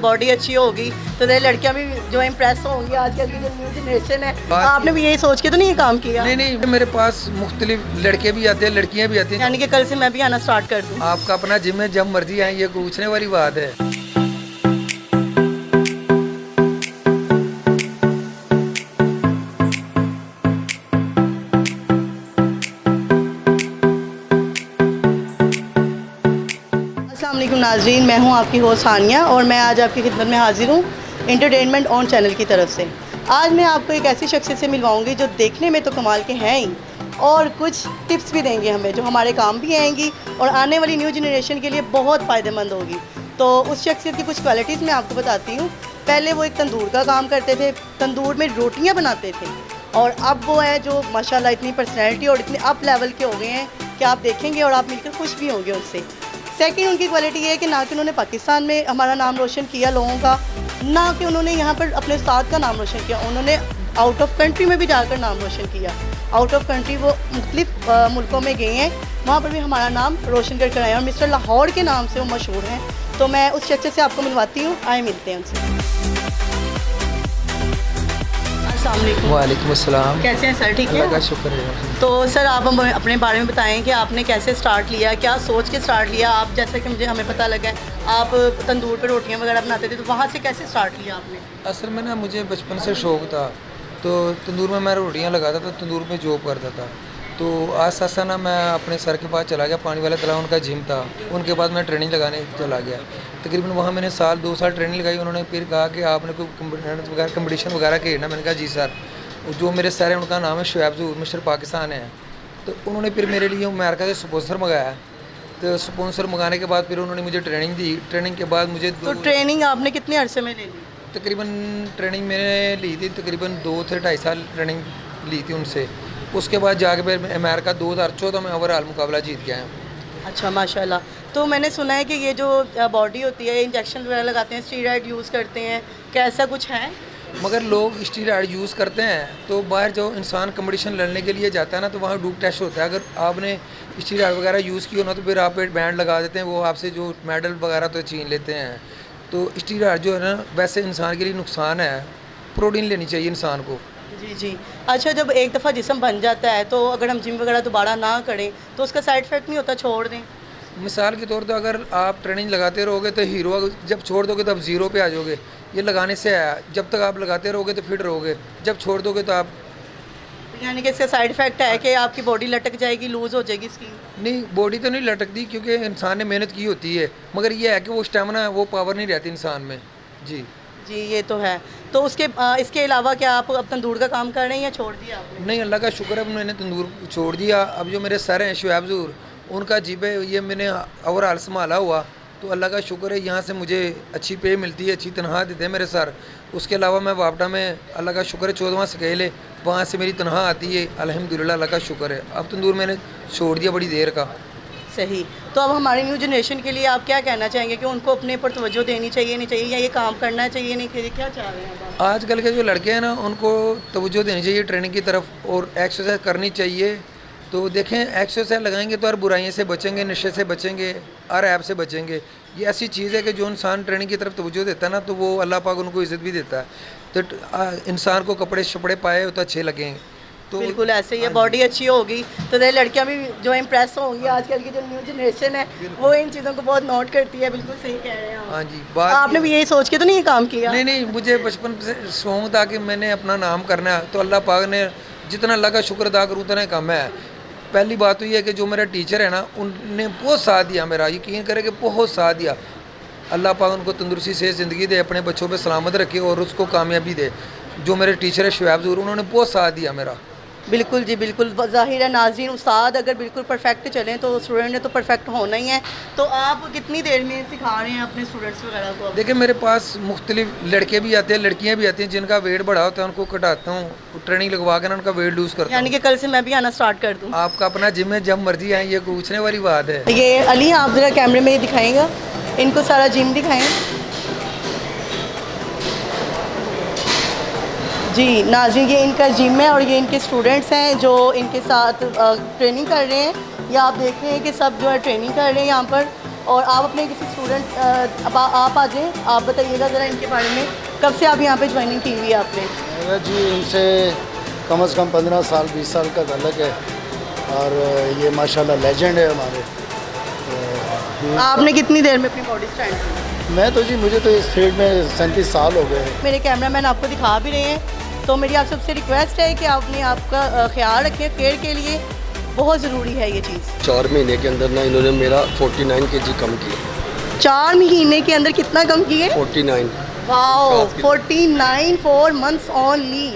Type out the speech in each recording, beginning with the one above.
Body अच्छी होगी तो तेरी लड़कियां भी जो इम्प्रेस होंगी। आजकल की जो न्यू जनरेशन है, आपने भी यही सोच के तो नहीं ये काम किया? नहीं, मेरे पास मुख्तलिफ लड़के भी आते हैं, लड़कियां भी आती हैं। यानी कि कल से मैं भी आना स्टार्ट कर दूँ? आपका अपना जिम है, जब मर्जी आए, ये पूछने वाली बात है। अस्सलाम वालेकुम नाज़रीन, मैं हूं आपकी होस्ट हानिया और मैं आज आपकी खिदमत में हाजिर हूं एंटरटेनमेंट ऑन चैनल की तरफ से। आज मैं आपको एक ऐसी शख्सियत से मिलवाऊंगी जो देखने में तो कमाल के हैं ही और कुछ टिप्स भी देंगे हमें जो हमारे काम भी आएंगी और आने वाली न्यू जनरेशन के लिए बहुत फ़ायदेमंद होगी। तो उस शख्सियत की कुछ क्वालिटीज़ मैं आपको बताती हूँ। पहले वो एक तंदूर का काम करते थे, तंदूर में रोटियाँ बनाते थे और अब वो है जो माशाल्लाह इतनी पर्सनैलिटी और इतने अप लेवल के हो गए हैं कि आप देखेंगे और आप मिलकर खुश भी होंगे उनसे। सेकंड, उनकी क्वालिटी ये है कि ना कि उन्होंने पाकिस्तान में हमारा नाम रोशन किया लोगों का, ना कि उन्होंने यहाँ पर अपने उस्ताद का नाम रोशन किया, उन्होंने आउट ऑफ कंट्री में भी जाकर नाम रोशन किया। आउट ऑफ कंट्री वो मुख्तलिफ मुल्कों में गए हैं, वहाँ पर भी हमारा नाम रोशन करके आए हैं और मिस्टर लाहौर के नाम से वो मशहूर हैं। तो मैं उस शख्स से आपको मिलवाती हूँ, आए मिलते हैं उनसे। अस्सलाम वालेकुम। वालेकुम अस्सलाम। कैसे हैं सर? ठीक है, अल्लाह का शुक्र है। तो सर आप हमें अपने बारे में बताएं कि आपने कैसे स्टार्ट लिया, क्या सोच के स्टार्ट लिया? आप जैसा कि हमें पता लगा है आप तंदूर पे रोटियां वगैरह बनाते थे, तो वहाँ से कैसे स्टार्ट लिया आपने? असल में ना मुझे बचपन से शौक़ था, तो तंदूर में मैं रोटियां लगाता था, तंदूर में जॉब करता था। तो आस्ता आस्ता ना मैं अपने सर के पास चला गया, पानी वाला तालाब उनका जिम था, उनके बाद मैं ट्रेनिंग लगाने चला गया। तकरीबन वहाँ मैंने 2 साल ट्रेनिंग लगाई। उन्होंने फिर कहा कि आपने कोई कंपटीशन वगैरह खेलना। मैंने कहा जी सर। जो मेरे सर हैं उनका नाम है शुएब ज़हूर, मिस्टर पाकिस्तान है। तो उन्होंने फिर मेरे लिए अमेरिका से स्पॉन्सर मंगाया। तो स्पॉन्सर मंगाने के बाद फिर उन्होंने मुझे ट्रेनिंग दी। ट्रेनिंग के बाद मुझे तो ट्रेनिंग आपने कितने अरसे में ले ली? तकरीबन ट्रेनिंग मैंने ली थी, तकरीबन 2 से 2.5 साल ट्रेनिंग ली थी उनसे। उसके बाद जाके फिर अमेरिका 2014 में ओवरऑल मुकाबला जीत के आया। अच्छा, माशाल्लाह। तो मैंने सुना है कि ये जो बॉडी होती है, इंजेक्शन वगैरह लगाते हैं, स्टीरॉयड यूज़ करते हैं, क्या ऐसा कुछ है? मगर लोग स्टीरॉयड यूज़ करते हैं तो बाहर जो इंसान कंपटीशन लड़ने के लिए जाता है ना, तो वहाँ डूप टेस्ट होता है। अगर आपने स्टीरॉयड वगैरह यूज़ किया ना, तो फिर आप एक बैंड लगा देते हैं, वो आपसे जो मेडल वगैरह तो छीन लेते हैं। तो स्टीरॉयड जो है ना, वैसे इंसान के लिए नुकसान है। प्रोटीन लेनी चाहिए इंसान को। जी जी। अच्छा, जब एक दफ़ा जिस्म बन जाता है तो अगर हम जिम वगैरह दोबारा ना करें तो उसका साइड इफ़ेक्ट नहीं होता? छोड़ दें? मिसाल के तौर पर अगर आप ट्रेनिंग लगाते रहोगे तो हीरो, जब छोड़ दोगे तो आप ज़ीरो पे आ जाओगे। ये लगाने से आया, जब तक आप लगाते रहोगे तो फिट रहोगे, जब छोड़ दोगे तो आप। यानी कि इसका साइड इफ़ेक्ट है कि आपकी बॉडी लटक जाएगी, लूज़ हो जाएगी स्किन? नहीं, बॉडी तो नहीं लटकती क्योंकि इंसान ने मेहनत की होती है, मगर ये है कि वो स्टेमिना, वो पावर नहीं रहती इंसान में। जी जी, ये तो है। तो इसके अलावा क्या आप अब तंदूर का काम कर रहे हैं या छोड़ दिया आपने? नहीं, अल्लाह का शुक्र है, मैंने तंदूर छोड़ दिया। अब जो मेरे सर हैं शुएब ज़हूर, उनका जिम है, ये मैंने ओवरऑल संभाला हुआ। तो अल्लाह का शुक्र है, यहाँ से मुझे अच्छी पे मिलती है, अच्छी तनख्वाह देते हैं मेरे सर। उसके अलावा मैं वापडा में, अल्लाह का शुक्र है, 14वां स्केल है, वहाँ से मेरी तनख्वाह आती है अल्हम्दुलिल्लाह, अल्लाह का शुक्र है। अब तंदूर मैंने छोड़ दिया बड़ी देर का। सही। तो अब हमारी न्यू जनरेशन के लिए आप क्या कहना चाहेंगे कि उनको अपने पर तवज्जो देनी चाहिए, नहीं चाहिए, या ये काम करना चाहिए, नहीं चाहिए? क्या चाह रहे हैं आप? आजकल के जो लड़के हैं ना, उनको तवज्जो देनी चाहिए ट्रेनिंग की तरफ और एक्सरसाइज करनी चाहिए। तो देखें, एक्सरसाइज लगाएंगे तो हर बुराइयों से बचेंगे, नशे से बचेंगे, हर ऐप से बचेंगे। ये ऐसी चीज़ है कि जो इंसान ट्रेनिंग की तरफ तवज्जो देता है ना, तो वो अल्लाह पाक उनको इज़्ज़त भी देता है। तो इंसान को कपड़े शपड़े पाए तो अच्छे लगेंगे। तो बिल्कुल ऐसे ही है, बॉडी अच्छी होगी तो तेरी लड़कियां भी जो इम्प्रेस होंगी। आजकल की जो न्यू जनरेशन है वो इन चीज़ों को बहुत नोट करती है। बिल्कुल सही कह रहे हैं आप। हाँ जी, बात आपने भी यही सोच के तो नहीं ये काम किया? नहीं, मुझे बचपन से शौक़ था कि मैंने अपना नाम करना है, तो अल्लाह पाक ने जितना अल्लाह का शुक्र अदा करूँ उतना कम है। पहली बात तो ये है कि जो मेरा टीचर है ना, उनने बहुत साथ दिया मेरा, यकीन करें कि बहुत साथ दिया। अल्लाह पाक उनको तंदुरुस्ती से ज़िंदगी दे, अपने बच्चों पे सलामत रखे और उसको कामयाबी दे। जो मेरे टीचर है शुएब ज़हूर, उन्होंने बहुत साथ दिया मेरा। बिल्कुल जी, बिल्कुल। ज़ाहिर है नाज़रीन, उस्ताद अगर बिल्कुल परफेक्ट चलें तो स्टूडेंट ने तो परफेक्ट होना ही है। तो आप कितनी देर में सिखा रहे हैं अपने स्टूडेंट्स वगैरह को? देखिए, मेरे पास मुख्तलिफ लड़के भी आते हैं, लड़कियां भी आती हैं, जिनका वेट बढ़ा होता है उनको कटाता हूँ, ट्रेनिंग लगवा कर उनका वेट लूज़ करता हूँ। यानी कि कल से मैं भी आना स्टार्ट कर दूँ? आपका अपना जिम है, जब मर्जी आए, ये पूछने वाली बात है। ये अली, आप ज़रा कैमरे में दिखाएंगा, इनको सारा जिम दिखाएँ। जी नाज़रीन, ये इनका जिम है और ये इनके स्टूडेंट्स हैं जो इनके साथ ट्रेनिंग कर रहे हैं। या आप देख रहे हैं कि सब जो है ट्रेनिंग कर रहे हैं यहाँ पर। और आप अपने किसी स्टूडेंट। अब आप आ जाएँ, आप बताइएगा ज़रा इनके बारे में, कब से आप यहाँ पे ज्वाइनिंग की हुई है आपने? मेरा जी इनसे कम से कम 15 साल 20 साल का ताल्लुक है और ये माशाल्लाह लेजेंड है हमारे। तो आपने कितनी देर में अपनी बॉडी स्टैंड की? मैं तो जी मुझे तो इस फील्ड में 37 साल हो गए हैं। मेरे कैमरामैन आपको दिखा भी रहे हैं, तो मेरी आप सबसे रिक्वेस्ट है कि आपने आपका ख्याल रखें, केयर के लिए बहुत ज़रूरी है ये चीज़। 4 महीने के अंदर ना इन्होंने मेरा 49 kg कम किया। 4 महीने के अंदर कितना कम किए? 49। Wow, 49 4 months only.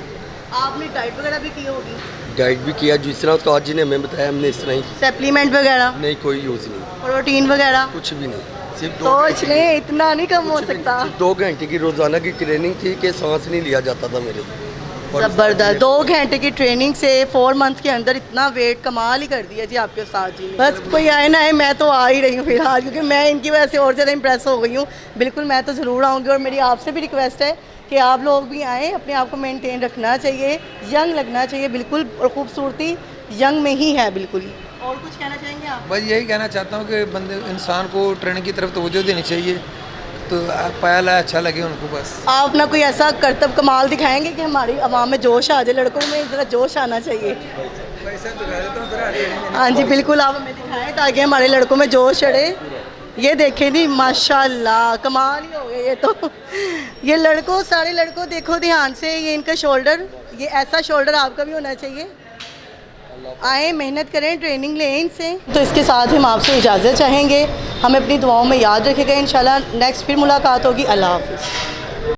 आपने डाइट वगैरह भी की होगी? डाइट भी किया जिस तरह तो आज जी ने हमें बताया, हमने इस तरह ही। सप्लीमेंट वगैरह? नहीं, कोई यूज़ नहीं, प्रोटीन वगैरह? कुछ भी नहीं। सिर्फ सोच लें, इतना नहीं कम हो सकता। 2 घंटे की रोज़ाना की ट्रेनिंग थी कि सांस नहीं लिया जाता था मेरे से। ज़बरदस्त। 2 घंटे की ट्रेनिंग से 4 मंथ के अंदर इतना वेट कमाल ही कर दिया जी आपके साथ जी। बस कोई आए ना आए, मैं तो आ ही रही हूँ फिलहाल, क्योंकि मैं इनकी वजह से और ज़्यादा इंप्रेस हो गई हूँ। बिल्कुल मैं तो ज़रूर आऊँगी, और मेरी आपसे भी रिक्वेस्ट है कि आप लोग भी आएँ, अपने आप को मेंटेन रखना चाहिए, यंग लगना चाहिए बिल्कुल, और खूबसूरती यंग में ही है बिल्कुल ही। और कुछ कहना चाहेंगे आप? बस यही कहना चाहता हूँ कि बंदे इंसान को ट्रेनिंग की तरफ तवज्जो देनी चाहिए, तो पाया अच्छा लगे उनको बस। आप अपना कोई ऐसा करतब कमाल दिखाएंगे कि हमारी आवाम में जोश आ जाए, लड़कों में ज़रा जोश आना चाहिए। हाँ जी बिल्कुल, आप हमें दिखाएं ताकि हमारे लड़कों में जोश चढ़े। ये देखें जी, माशाल्लाह कमाल ही हो गए ये तो। ये लड़कों, सारे लड़कों देखो ध्यान से, ये इनका शोल्डर, ये ऐसा शोल्डर आपका भी होना चाहिए। आए, मेहनत करें, ट्रेनिंग लें इनसे। तो इसके साथ हम आपसे इजाज़त चाहेंगे, हमें अपनी दुआओं में याद रखेगा। इंशाल्लाह नेक्स्ट फिर मुलाकात होगी। अल्लाह हाफ़िज़।